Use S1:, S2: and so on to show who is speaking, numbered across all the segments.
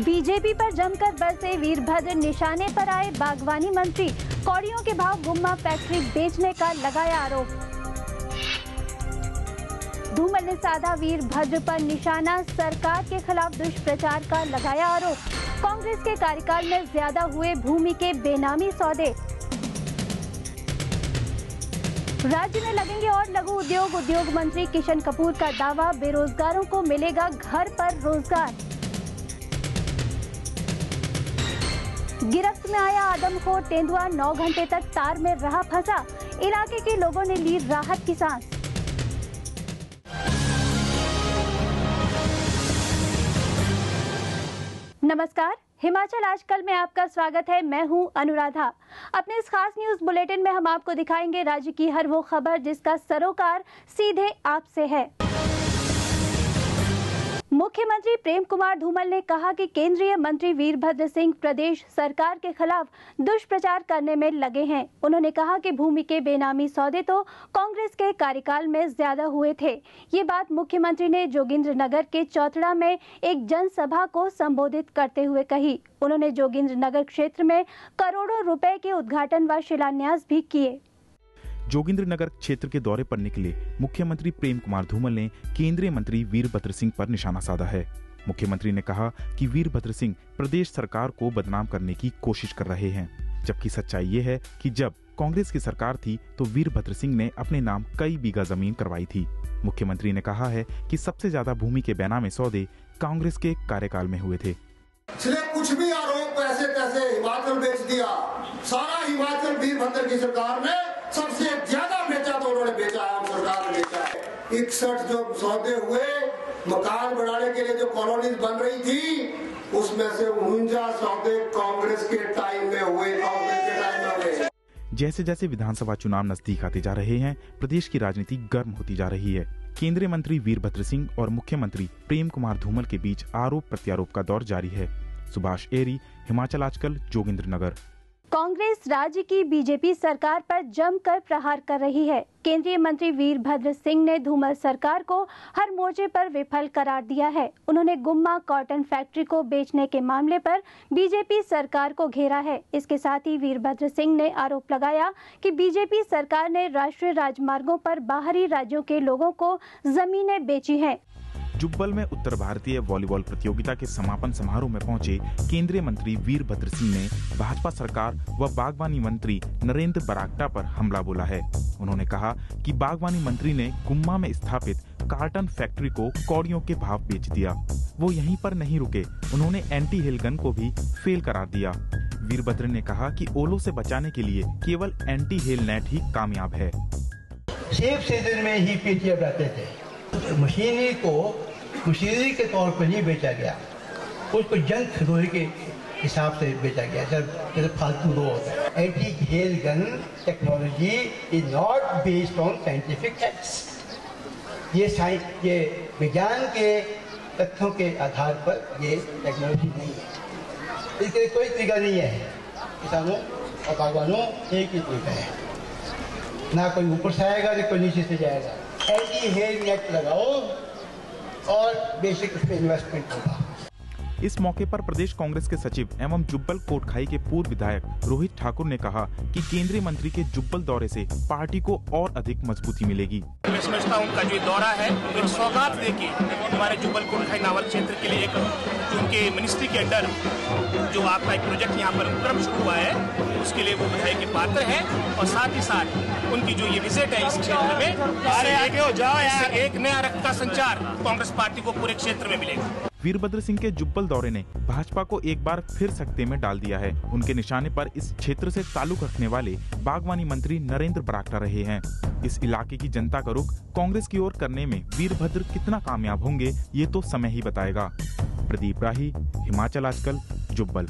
S1: BJP पर जमकर बरसे वीरभद्र, निशाने पर आए बागवानी मंत्री। कौड़ियों के भाव गुम्मा फैक्ट्री बेचने का लगाया आरोप। धूमल ने साधा वीरभद्र पर निशाना, सरकार के खिलाफ दुष्प्रचार का लगाया आरोप। कांग्रेस के कार्यकाल में ज्यादा हुए भूमि के बेनामी सौदे। राज्य में लगेंगे और लघु उद्योग। उद्योग मंत्री किशन कपूर का दावा, बेरोजगारों को मिलेगा घर पर रोजगार। गिरफ्त में आया आदमखोर तेंदुआ 9 घंटे तक तार में रहा फंसा। इलाके के लोगों ने ली राहत की सांस। नमस्कार, हिमाचल आजकल में आपका स्वागत है। मैं हूं अनुराधा। अपने इस खास न्यूज बुलेटिन में हम आपको दिखाएंगे राज्य की हर वो खबर जिसका सरोकार सीधे आपसे है। मुख्यमंत्री प्रेम कुमार धूमल ने कहा कि केंद्रीय मंत्री वीरभद्र सिंह प्रदेश सरकार के खिलाफ दुष्प्रचार करने में लगे हैं। उन्होंने कहा कि भूमि के बेनामी सौदे तो कांग्रेस के कार्यकाल में ज्यादा हुए थे। ये बात मुख्यमंत्री ने जोगिंद्रनगर के चौथड़ा में एक जनसभा को संबोधित करते हुए कही। उन्होंने जोगिंद्रनगर क्षेत्र में करोड़ों रुपए के उद्घाटन व शिलान्यास भी किए।
S2: जोगिंद्रनगर क्षेत्र के दौरे पर निकले मुख्यमंत्री प्रेम कुमार धूमल ने केंद्रीय मंत्री वीरभद्र सिंह पर निशाना साधा है। मुख्यमंत्री ने कहा कि वीरभद्र सिंह प्रदेश सरकार को बदनाम करने की कोशिश कर रहे हैं, जबकि सच्चाई ये है कि जब कांग्रेस की सरकार थी तो वीरभद्र सिंह ने अपने नाम कई बीघा जमीन करवाई थी। मुख्यमंत्री ने कहा है कि सबसे ज्यादा भूमि के बेनामे सौदे कांग्रेस के कार्यकाल में हुए थे।
S3: कुछ भी आरोप पैसे कैसे हिमाचल बेच दिया, सारा हिमाचल वीरभद्र की सरकार ने सबसे ज्यादा बेचा तो उन्होंने बेचा है, सरकार ने बेचा है। 61 जो सौदे हुए मकान बनाने के लिए जो कॉलोनीज बन रही थी उसमें से 49 सौदे कांग्रेस के टाइम में हुए, कांग्रेस के टाइम में हुए।
S2: जैसे जैसे विधानसभा चुनाव नजदीक आते जा रहे हैं, प्रदेश की राजनीति गर्म होती जा रही है। केंद्रीय मंत्री वीरभद्र सिंह और मुख्यमंत्री प्रेम कुमार धूमल के बीच आरोप प्रत्यारोप का दौर जारी है। सुभाष एरी, हिमाचल आजकल, जोगिंद्रनगर।
S1: कांग्रेस राज्य की बीजेपी सरकार पर जमकर प्रहार कर रही है। केंद्रीय मंत्री वीरभद्र सिंह ने धूमल सरकार को हर मोर्चे पर विफल करार दिया है। उन्होंने गुम्मा कॉटन फैक्ट्री को बेचने के मामले पर बीजेपी सरकार को घेरा है। इसके साथ ही वीरभद्र सिंह ने आरोप लगाया कि बीजेपी सरकार ने राष्ट्रीय राजमार्गों पर बाहरी राज्यों के लोगों को जमीनें बेची हैं।
S2: जुब्बल में उत्तर भारतीय वॉलीबॉल प्रतियोगिता के समापन समारोह में पहुंचे केंद्रीय मंत्री वीरभद्र सिंह ने भाजपा सरकार व बागवानी मंत्री नरेंद्र बरागटा पर हमला बोला है। उन्होंने कहा कि बागवानी मंत्री ने गुम्मा में स्थापित कार्टन फैक्ट्री को कौड़ियों के भाव बेच दिया। वो यहीं पर नहीं रुके, उन्होंने एंटी हेल गन को भी फेल करार दिया। वीरभद्र ने कहा कि ओलों से बचाने के लिए केवल एंटी हेल नेट ही कामयाब है।
S4: सेफ सीजन में ही पीटीएफ रहते थे। मशीनरी के तौर पर नहीं बेचा गया, उसको जन खिदोरी के हिसाब से बेचा गया। जब फालतू रो होता है। Anti hail gun technology is not based on scientific facts. ये विज्ञान के तथ्यों के आधार पर ये टेक्नोलॉजी नहीं है। इसके लिए कोई तरीका नहीं है। किसानों और बागवानों एक ही तरीका है, ना कोई ऊपर से आएगा ना कोई नीचे से जाएगा। एंटी हेल नेट लगाओ और बेसिक उस पे इन्वेस्टमेंट होगा।
S2: इस मौके पर प्रदेश कांग्रेस के सचिव एवं जुब्बल कोटखाई के पूर्व विधायक रोहित ठाकुर ने कहा कि केंद्रीय मंत्री के जुब्बल दौरे से पार्टी को और अधिक मजबूती मिलेगी।
S5: मैं समझता हूं उनका जो दौरा है एक सौगात देके हमारे जुब्बल कोटखाई नावल क्षेत्र के लिए, एक उनके मिनिस्ट्री के अंडर जो आपका एक प्रोजेक्ट यहाँ पर क्रम शुरू हुआ है उसके लिए वो बधाई के पात्र है। और साथ ही साथ उनकी जो ये विजिट है इस क्षेत्र में एक नया रक्त का संचार कांग्रेस पार्टी को पूरे क्षेत्र में मिलेगा।
S2: वीरभद्र सिंह के जुब्बल दौरे ने भाजपा को एक बार फिर सकते में डाल दिया है। उनके निशाने पर इस क्षेत्र से ताल्लुक रखने वाले बागवानी मंत्री नरेंद्र बरागटा रहे हैं। इस इलाके की जनता का रुख कांग्रेस की ओर करने में वीरभद्र कितना कामयाब होंगे ये तो समय ही बताएगा। प्रदीप राही, हिमाचल आजकल, जुब्बल।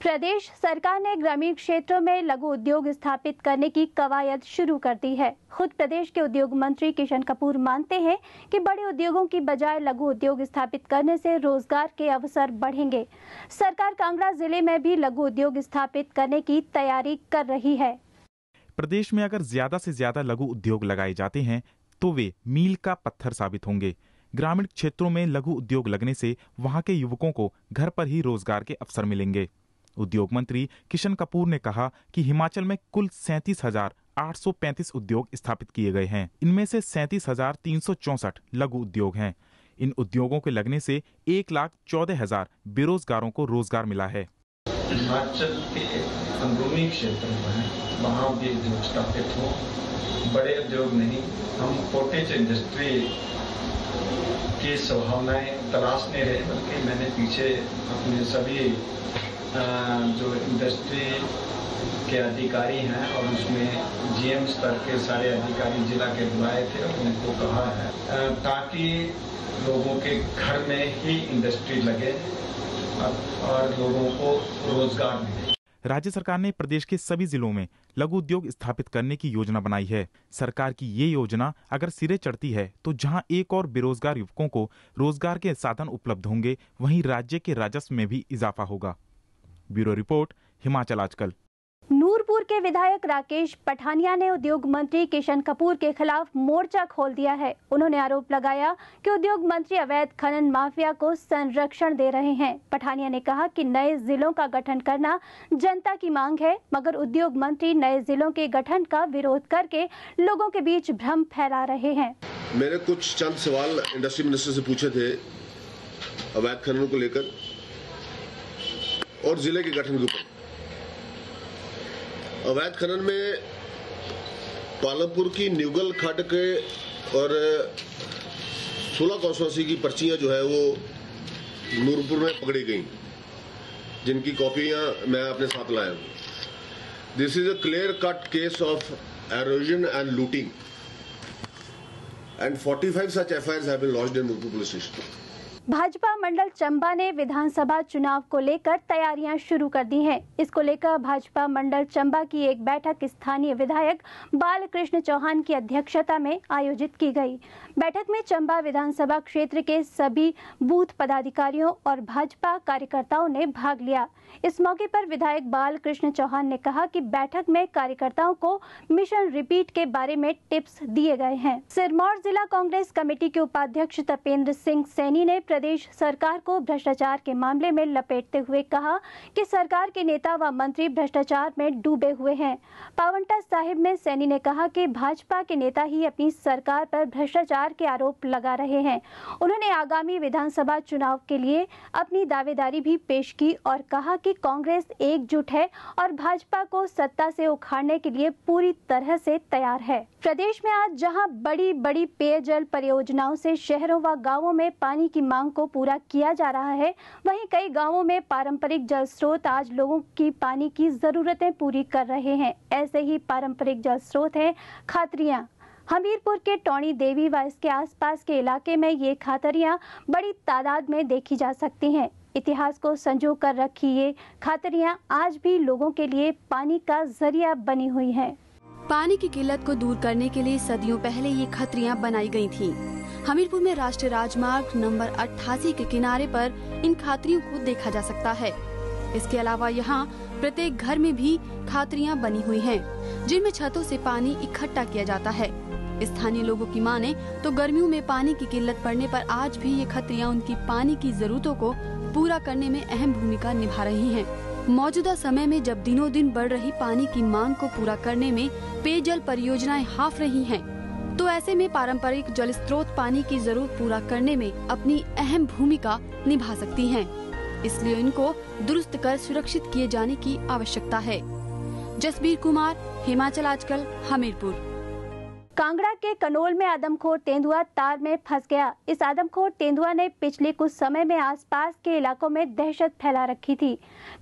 S1: प्रदेश सरकार ने ग्रामीण क्षेत्रों में लघु उद्योग स्थापित करने की कवायद शुरू कर दी है। खुद प्रदेश के उद्योग मंत्री किशन कपूर मानते हैं कि बड़े उद्योगों की बजाय लघु उद्योग स्थापित करने से रोजगार के अवसर बढ़ेंगे। सरकार कांगड़ा जिले में भी लघु उद्योग स्थापित करने की तैयारी कर रही है।
S2: प्रदेश में अगर ज्यादा से ज्यादा लघु उद्योग लगाए जाते हैं तो वे मील का पत्थर साबित होंगे। ग्रामीण क्षेत्रों में लघु उद्योग लगने से वहां के युवकों को घर पर ही रोजगार के अवसर मिलेंगे। उद्योग मंत्री किशन कपूर ने कहा कि हिमाचल में कुल 37,835 उद्योग स्थापित किए गए हैं। इनमें से 37,364 लघु उद्योग हैं। इन उद्योगों के लगने से 1,14,000 बेरोजगारों को रोजगार मिला है।
S6: हिमाचल के अंदरूनी क्षेत्र में वहाँ भी उद्योग स्थापित हो, बड़े उद्योग नहीं। हम कॉटेज इंडस्ट्री की संभावनाएं तलाश नहीं रहे, बल्कि मैंने पीछे अपने सभी जो इंडस्ट्री के अधिकारी हैं और उसमें जीएम स्तर के सारे अधिकारी जिला के बुलाए थे और उनको कहा है ताकि लोगों के घर में ही इंडस्ट्री लगे और लोगों को रोजगार मिले।
S2: राज्य सरकार ने प्रदेश के सभी जिलों में लघु उद्योग स्थापित करने की योजना बनाई है। सरकार की ये योजना अगर सिरे चढ़ती है तो जहां एक और बेरोजगार युवकों को रोजगार के साधन उपलब्ध होंगे, वहीं राज्य के राजस्व में भी इजाफा होगा। ब्यूरो रिपोर्ट, हिमाचल आजकल।
S1: नूरपुर के विधायक राकेश पठानिया ने उद्योग मंत्री किशन कपूर के खिलाफ मोर्चा खोल दिया है। उन्होंने आरोप लगाया कि उद्योग मंत्री अवैध खनन माफिया को संरक्षण दे रहे हैं। पठानिया ने कहा कि नए जिलों का गठन करना जनता की मांग है, मगर उद्योग मंत्री नए जिलों के गठन का विरोध करके लोगों के बीच भ्रम फैला रहे हैं।
S7: मैंने कुछ चंद सवाल इंडस्ट्री मिनिस्टर से पूछे थे अवैध खनन को लेकर और जिले के गठन के ऊपर। अवैध खनन में पालमपुर की न्यूगल खड्ड के और 16 कॉन्स्टिट्यूंसी की पर्चियां जो है वो नूरपुर में पकड़ी गई, जिनकी कॉपियां मैं अपने साथ लाया हूं। This is a clear cut case of erosion and looting and 45 such FIRs have been lodged in Nurpur police station.
S1: Bhajpa मंडल चंबा ने विधानसभा चुनाव को लेकर तैयारियां शुरू कर दी हैं। इसको लेकर भाजपा मंडल चंबा की एक बैठक स्थानीय विधायक बालकृष्ण चौहान की अध्यक्षता में आयोजित की गई। बैठक में चंबा विधानसभा क्षेत्र के सभी बूथ पदाधिकारियों और भाजपा कार्यकर्ताओं ने भाग लिया। इस मौके पर विधायक बालकृष्ण चौहान ने कहा कि बैठक में कार्यकर्ताओं को मिशन रिपीट के बारे में टिप्स दिए गए हैं। सिरमौर जिला कांग्रेस कमेटी के उपाध्यक्ष तपेंद्र सिंह सैनी ने प्रदेश सरकार को भ्रष्टाचार के मामले में लपेटते हुए कहा कि सरकार के नेता व मंत्री भ्रष्टाचार में डूबे हुए हैं। पावंटा साहिब में सैनी ने कहा कि भाजपा के नेता ही अपनी सरकार पर भ्रष्टाचार के आरोप लगा रहे हैं। उन्होंने आगामी विधानसभा चुनाव के लिए अपनी दावेदारी भी पेश की और कहा कि कांग्रेस एकजुट है और भाजपा को सत्ता से उखाड़ने के लिए पूरी तरह से तैयार है। प्रदेश में आज जहां बड़ी बड़ी पेयजल परियोजनाओं से शहरों व गांवों में पानी की मांग को पूरा किया जा रहा है, वहीं कई गांवों में पारंपरिक जल स्रोत आज लोगों की पानी की जरूरतें पूरी कर रहे हैं। ऐसे ही पारंपरिक जल स्रोत है खातरियां। हमीरपुर के टौणी देवी व इसके आसपास के इलाके में ये खातरियां बड़ी तादाद में देखी जा सकती हैं। इतिहास को संजो कर रखी ये खातरियां आज भी लोगों के लिए पानी का जरिया बनी हुई हैं।
S8: पानी की किल्लत को दूर करने के लिए सदियों पहले ये खतरियां बनाई गई थीं। हमीरपुर में राष्ट्रीय राजमार्ग नंबर 88 के किनारे पर इन खातरियों को देखा जा सकता है। इसके अलावा यहाँ प्रत्येक घर में भी खातरियां बनी हुई हैं, जिनमें छतों से पानी इकट्ठा किया जाता है। स्थानीय लोगों की माने तो गर्मियों में पानी की किल्लत पड़ने पर आज भी ये खतरियां उनकी पानी की जरूरतों को पूरा करने में अहम भूमिका निभा रही हैं। मौजूदा समय में जब दिनों दिन बढ़ रही पानी की मांग को पूरा करने में पेयजल परियोजनाएं हाफ रही हैं, तो ऐसे में पारंपरिक जल स्रोत पानी की जरूरत पूरा करने में अपनी अहम भूमिका निभा सकती हैं। इसलिए इनको दुरुस्त कर सुरक्षित किए जाने की आवश्यकता है। जसबीर कुमार, हिमाचल आजकल, हमीरपुर।
S1: कांगड़ा के कनोल में आदमखोर तेंदुआ तार में फंस गया। इस आदमखोर तेंदुआ ने पिछले कुछ समय में आसपास के इलाकों में दहशत फैला रखी थी।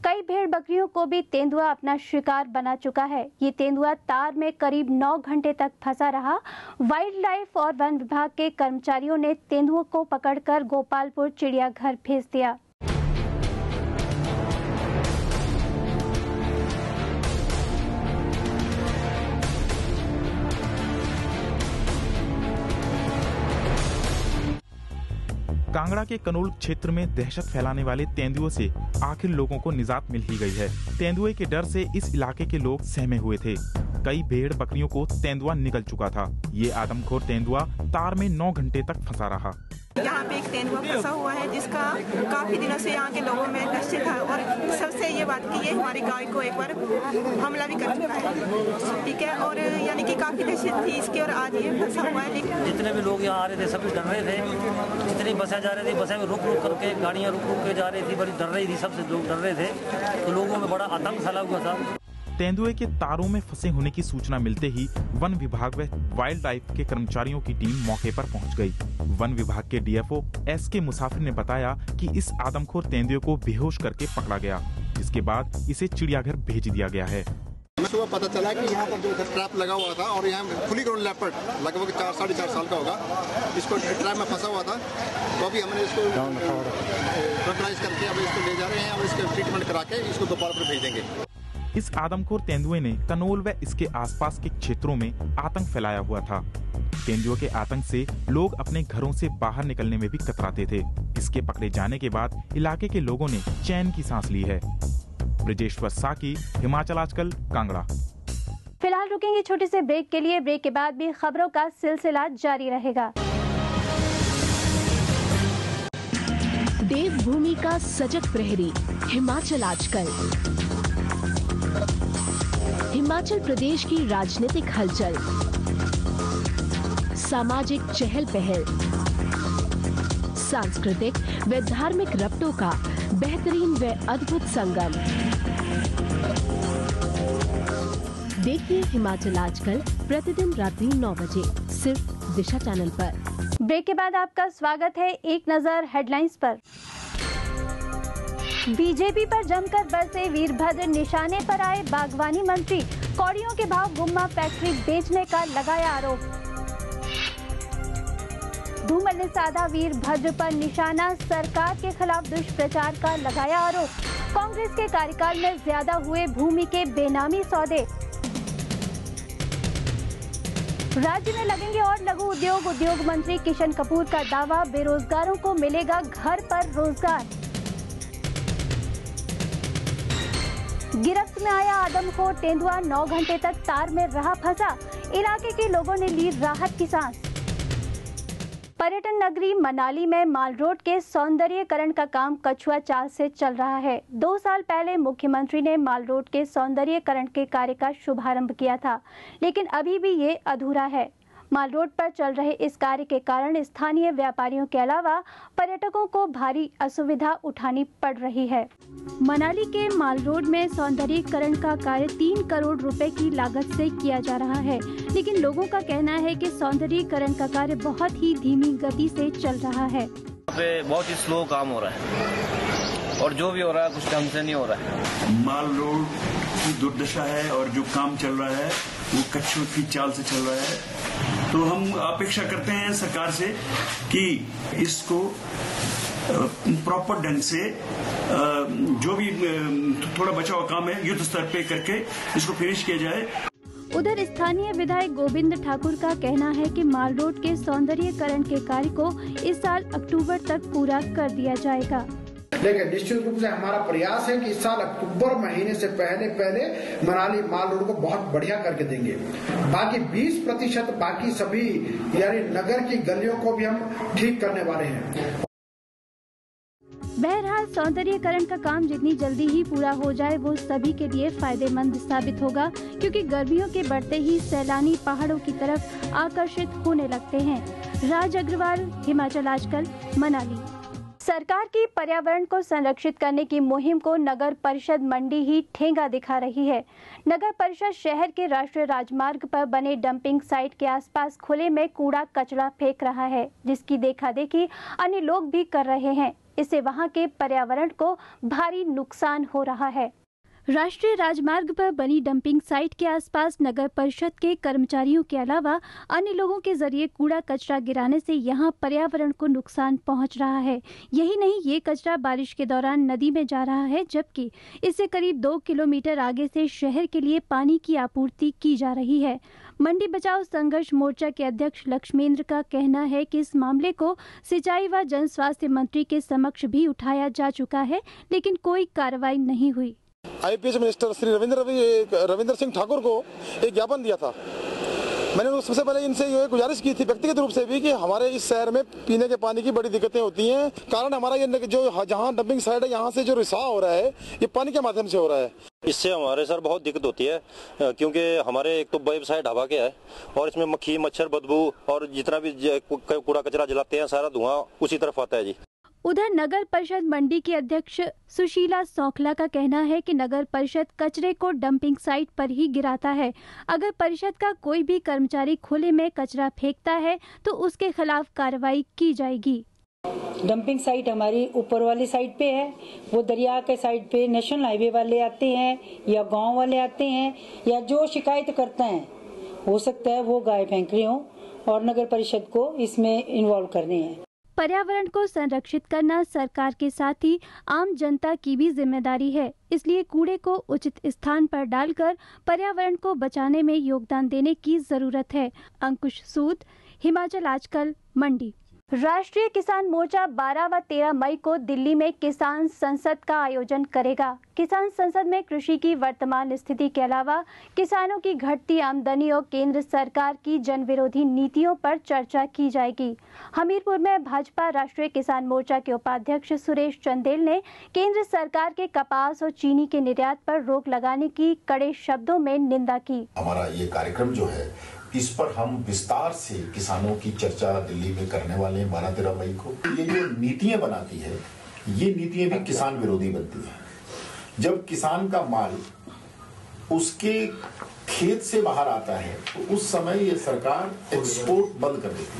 S1: कई भेड़ बकरियों को भी तेंदुआ अपना शिकार बना चुका है। ये तेंदुआ तार में करीब 9 घंटे तक फंसा रहा। वाइल्ड लाइफ और वन विभाग के कर्मचारियों ने तेंदुओं को पकड़कर गोपालपुर चिड़ियाघर भेज दिया।
S2: कांगड़ा के कनोल क्षेत्र में दहशत फैलाने वाले तेंदुओं से आखिर लोगों को निजात मिल ही गई है। तेंदुए के डर से इस इलाके के लोग सहमे हुए थे। कई भेड़ बकरियों को तेंदुआ निगल चुका था। ये आदमखोर तेंदुआ तार में 9 घंटे तक फंसा रहा।
S9: यहाँ पे एक तेंदुआ फंसा हुआ है जिसका काफी दिनों से यहाँ के लोगों में नशे था और सबसे ये बात की ये हमारी गाय को एक बार हमला भी कर चुका है, ठीक है, और यानी कि काफी दहशत थी इसकी और आज ये फंसा हुआ है। लेकिन
S10: जितने भी लोग यहाँ आ रहे थे सभी डर रहे थे, जितनी बसें जा रही थी बसें में रुक रुक करके गाड़ियाँ रुक रुक के जा रही थी, बड़ी डर रही थी, सबसे लोग डर रहे थे, तो लोगों में बड़ा आतंक फैला हुआ था।
S2: तेंदुए के तारों में फंसे होने की सूचना मिलते ही वन विभाग व वाइल्ड लाइफ के कर्मचारियों की टीम मौके पर पहुंच गई। वन विभाग के डीएफओ एसके मुसाफिर ने बताया कि इस आदमखोर तेंदुए को बेहोश करके पकड़ा गया, जिसके बाद इसे चिड़ियाघर भेज दिया गया है।
S3: हमें सुबह पता चला कि यहाँ पर जो ट्रैप लगा हुआ था और यहाँ फुली ग्रोन लेपर्ड लगभग 4-4.5 साल का होगा, इसको ट्रैप में फंसा हुआ था, तो अभी हमने इसको प्रेशराइज करके अब इसको ले जा रहे हैं और इसके ट्रीटमेंट करा के इसको दोबारा पर भेज देंगे।
S2: इस आदमखोर तेंदुए ने कनोल व इसके आसपास के क्षेत्रों में आतंक फैलाया हुआ था। तेंदुए के आतंक से लोग अपने घरों से बाहर निकलने में भी कतराते थे। इसके पकड़े जाने के बाद इलाके के लोगों ने चैन की सांस ली है। ब्रजेश्वर साकी, हिमाचल आजकल, कांगड़ा।
S1: फिलहाल रुकेंगे छोटे से ब्रेक के लिए। ब्रेक के बाद भी खबरों का सिलसिला जारी रहेगा।
S11: देवभूमि का सजग प्रहरी, हिमाचल आजकल। हिमाचल प्रदेश की राजनीतिक हलचल, सामाजिक चहल पहल, सांस्कृतिक व धार्मिक रबतों का बेहतरीन व अद्भुत संगम। देखिए हिमाचल आजकल प्रतिदिन रात्रि 9 बजे सिर्फ दिशा चैनल पर।
S1: ब्रेक के बाद आपका स्वागत है। एक नजर हेडलाइंस पर। बीजेपी पर जमकर बरसे वीरभद्र, निशाने पर आए बागवानी मंत्री। कौड़ियों के भाव गुम्मा फैक्ट्री बेचने का लगाया आरोप। धूमल ने साधा वीरभद्र पर निशाना, सरकार के खिलाफ दुष्प्रचार का लगाया आरोप। कांग्रेस के कार्यकाल में ज्यादा हुए भूमि के बेनामी सौदे। राज्य में लगेंगे और लघु उद्योग। उद्योग मंत्री किशन कपूर का दावा, बेरोजगारों को मिलेगा घर पर रोजगार। गिरफ्त में आया आदमखोर तेंदुआ 9 घंटे तक तार में रहा फंसा। इलाके के लोगों ने ली राहत की सांस। पर्यटन नगरी मनाली में माल रोड के सौंदर्यीकरण का काम कछुआ चाल से चल रहा है। 2 साल पहले मुख्यमंत्री ने माल रोड के सौंदर्यीकरण के कार्य का शुभारंभ किया था, लेकिन अभी भी ये अधूरा है। माल रोड पर चल रहे इस कार्य के कारण स्थानीय व्यापारियों के अलावा पर्यटकों को भारी असुविधा उठानी पड़ रही है। मनाली के माल रोड में सौंदर्यीकरण का कार्य 3 करोड़ रुपए की लागत से किया जा रहा है, लेकिन लोगों का कहना है कि सौंदर्यीकरण का कार्य बहुत ही धीमी गति से चल रहा है।
S10: यहाँ पे बहुत ही स्लो काम हो रहा है और जो भी हो रहा है कुछ ढंग से नहीं हो रहा है।
S12: माल रोड की दुर्दशा है और जो काम चल रहा है वो कछुए की चाल से चल रहा है। तो हम अपेक्षा करते हैं सरकार से कि इसको प्रॉपर ढंग से जो भी थोड़ा बचा हुआ काम है युद्ध स्तर पे करके इसको फिनिश किया जाए।
S1: उधर स्थानीय विधायक गोविंद ठाकुर का कहना है कि माल रोड के सौंदर्यीकरण के कार्य को इस साल अक्टूबर तक पूरा कर दिया जाएगा।
S13: लेकिन निश्चित रूप से हमारा प्रयास है कि इस साल अक्टूबर महीने से पहले मनाली माल रोड को बहुत बढ़िया करके देंगे। बाकी 20% बाकी सभी यानी नगर की गलियों को भी हम ठीक करने वाले हैं।
S1: बहरहाल सौंदर्यीकरण का काम जितनी जल्दी ही पूरा हो जाए वो सभी के लिए फायदेमंद साबित होगा, क्योंकि गर्मियों के बढ़ते ही सैलानी पहाड़ों की तरफ आकर्षित होने लगते हैं। राज अग्रवाल, हिमाचल आजकल, मनाली। सरकार की पर्यावरण को संरक्षित करने की मुहिम को नगर परिषद मंडी ही ठेंगा दिखा रही है। नगर परिषद शहर के राष्ट्रीय राजमार्ग पर बने डंपिंग साइट के आसपास खुले में कूड़ा कचरा फेंक रहा है, जिसकी देखा-देखी अन्य लोग भी कर रहे हैं। इससे वहां के पर्यावरण को भारी नुकसान हो रहा है। राष्ट्रीय राजमार्ग पर बनी डंपिंग साइट के आसपास नगर परिषद के कर्मचारियों के अलावा अन्य लोगों के जरिए कूड़ा कचरा गिराने से यहां पर्यावरण को नुकसान पहुंच रहा है। यही नहीं, ये कचरा बारिश के दौरान नदी में जा रहा है, जबकि इससे करीब 2 किलोमीटर आगे से शहर के लिए पानी की आपूर्ति की जा रही है। मंडी बचाओ संघर्ष मोर्चा के अध्यक्ष लक्ष्मेंद्र का कहना है कि इस मामले को सिंचाई व जन स्वास्थ्य मंत्री के समक्ष भी उठाया जा चुका है, लेकिन कोई कार्रवाई नहीं हुई।
S14: IPS मिनिस्टर श्री रविंद्र सिंह ठाकुर को एक ज्ञापन दिया था। मैंने उनको सबसे पहले इनसे ये गुजारिश की थी व्यक्तिगत रूप से भी कि हमारे इस शहर में पीने के पानी की बड़ी दिक्कतें होती हैं। कारण हमारा ये जो जहाँ डंपिंग साइड है यहाँ से जो रिसाव हो रहा है ये पानी के माध्यम से हो रहा है।
S15: इससे हमारे सर बहुत दिक्कत होती है क्योंकि हमारे एक तो वेबसाइट हवा के है और इसमें मक्खी मच्छर बदबू और जितना भी कूड़ा कचरा जलाते हैं सारा धुआं उसी तरफ आता है जी।
S1: उधर नगर परिषद मंडी की अध्यक्ष सुशीला सौखला का कहना है कि नगर परिषद कचरे को डंपिंग साइट पर ही गिराता है। अगर परिषद का कोई भी कर्मचारी खुले में कचरा फेंकता है तो उसके खिलाफ कार्रवाई की जाएगी।
S16: डंपिंग साइट हमारी ऊपर वाली साइड पे है, वो दरिया के साइड पे नेशनल हाईवे वाले आते हैं या गांव वाले आते हैं या जो शिकायत करते हैं, हो सकता है वो गाय फेंक रहे हो और नगर परिषद को इसमें इन्वॉल्व करने हैं।
S1: पर्यावरण को संरक्षित करना सरकार के साथ ही आम जनता की भी जिम्मेदारी है, इसलिए कूड़े को उचित स्थान पर डालकर पर्यावरण को बचाने में योगदान देने की जरूरत है। अंकुश सूद, हिमाचल आजकल, मंडी। राष्ट्रीय किसान मोर्चा 12 व 13 मई को दिल्ली में किसान संसद का आयोजन करेगा। किसान संसद में कृषि की वर्तमान स्थिति के अलावा किसानों की घटती आमदनी और केंद्र सरकार की जन विरोधी नीतियों पर चर्चा की जाएगी। हमीरपुर में भाजपा राष्ट्रीय किसान मोर्चा के उपाध्यक्ष सुरेश चंदेल ने केंद्र सरकार के कपास और चीनी के निर्यात पर रोक लगाने की कड़े शब्दों में निंदा की।
S17: हमारा ये कार्यक्रम जो है इस पर हम विस्तार से किसानों की चर्चा दिल्ली में करने वाले हैं 12-13 मई को। ये जो नीतियां बनाती है ये नीतियां भी किसान विरोधी बनती हैं। जब किसान का माल उसके खेत से बाहर आता है तो उस समय ये सरकार एक्सपोर्ट बंद कर देती है।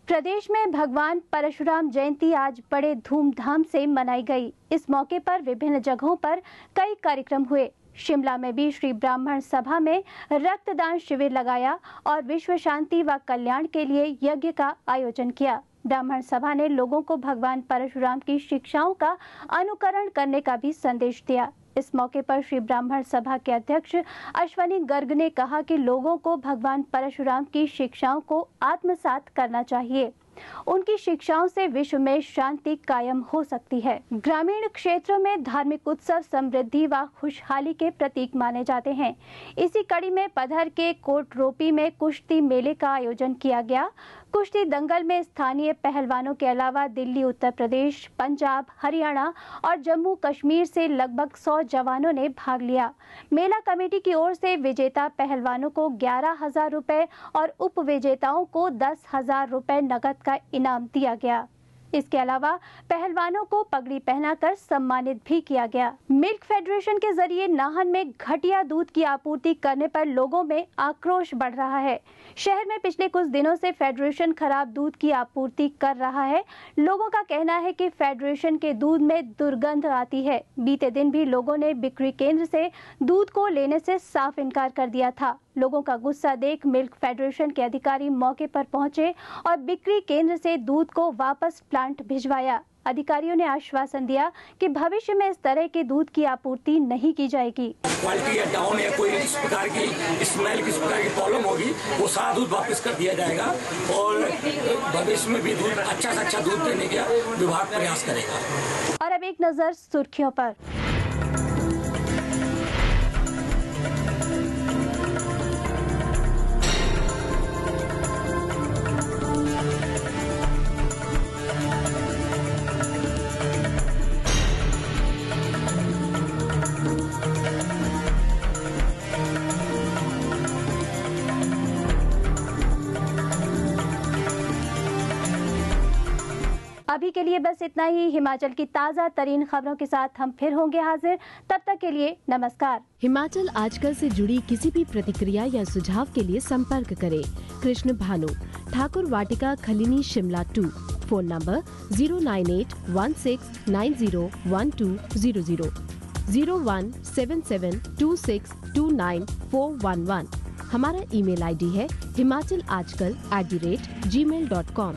S1: प्रदेश में भगवान परशुराम जयंती आज बड़े धूमधाम से मनाई गई। इस मौके पर विभिन्न जगहों पर कई कार्यक्रम हुए। शिमला में भी श्री ब्राह्मण सभा में रक्तदान शिविर लगाया और विश्व शांति व कल्याण के लिए यज्ञ का आयोजन किया। ब्राह्मण सभा ने लोगों को भगवान परशुराम की शिक्षाओं का अनुकरण करने का भी संदेश दिया। इस मौके पर श्री ब्राह्मण सभा के अध्यक्ष अश्वनी गर्ग ने कहा कि लोगों को भगवान परशुराम की शिक्षाओं को आत्मसात करना चाहिए। उनकी शिक्षाओं से विश्व में शांति कायम हो सकती है। ग्रामीण क्षेत्रों में धार्मिक उत्सव समृद्धि व खुशहाली के प्रतीक माने जाते हैं। इसी कड़ी में पधर के कोटरोपी में कुश्ती मेले का आयोजन किया गया। कुश्ती दंगल में स्थानीय पहलवानों के अलावा दिल्ली, उत्तर प्रदेश, पंजाब, हरियाणा और जम्मू कश्मीर से लगभग 100 जवानों ने भाग लिया। मेला कमेटी की ओर से विजेता पहलवानों को 11,000 रुपए और उप विजेताओं को 10,000 रुपए नकद का इनाम दिया गया। इसके अलावा पहलवानों को पगड़ी पहनाकर सम्मानित भी किया गया। मिल्क फेडरेशन के जरिए नाहन में घटिया दूध की आपूर्ति करने पर लोगों में आक्रोश बढ़ रहा है। शहर में पिछले कुछ दिनों से फेडरेशन खराब दूध की आपूर्ति कर रहा है। लोगों का कहना है कि फेडरेशन के दूध में दुर्गंध आती है। बीते दिन भी लोगों ने बिक्री केंद्र से दूध को लेने से साफ इनकार कर दिया था। लोगों का गुस्सा देख मिल्क फेडरेशन के अधिकारी मौके पर पहुंचे और बिक्री केंद्र से दूध को वापस प्लांट भिजवाया। अधिकारियों ने आश्वासन दिया कि भविष्य में इस तरह के दूध की आपूर्ति नहीं की जाएगी।
S18: क्वालिटी या डाउन या कोई इस प्रकार की स्मेल किस प्रकार की प्रॉब्लम होगी वो सारा दूध वापस कर दिया जाएगा और भविष्य में भी दूध अच्छा से अच्छा दूध देने का विभाग प्रयास करेगा।
S1: और अब एक नजर सुर्खियों पर। अभी के लिए बस इतना ही। हिमाचल की ताज़ा तरीन खबरों के साथ हम फिर होंगे हाजिर। तब तक के लिए नमस्कार।
S11: हिमाचल आजकल से जुड़ी किसी भी प्रतिक्रिया या सुझाव के लिए संपर्क करें कृष्ण भानु, ठाकुर वाटिका, खलीनी, शिमला 2। Phone number 09816901200, 01772629411। हमारा ईमेल आईडी है himachalajkal@gmail.com।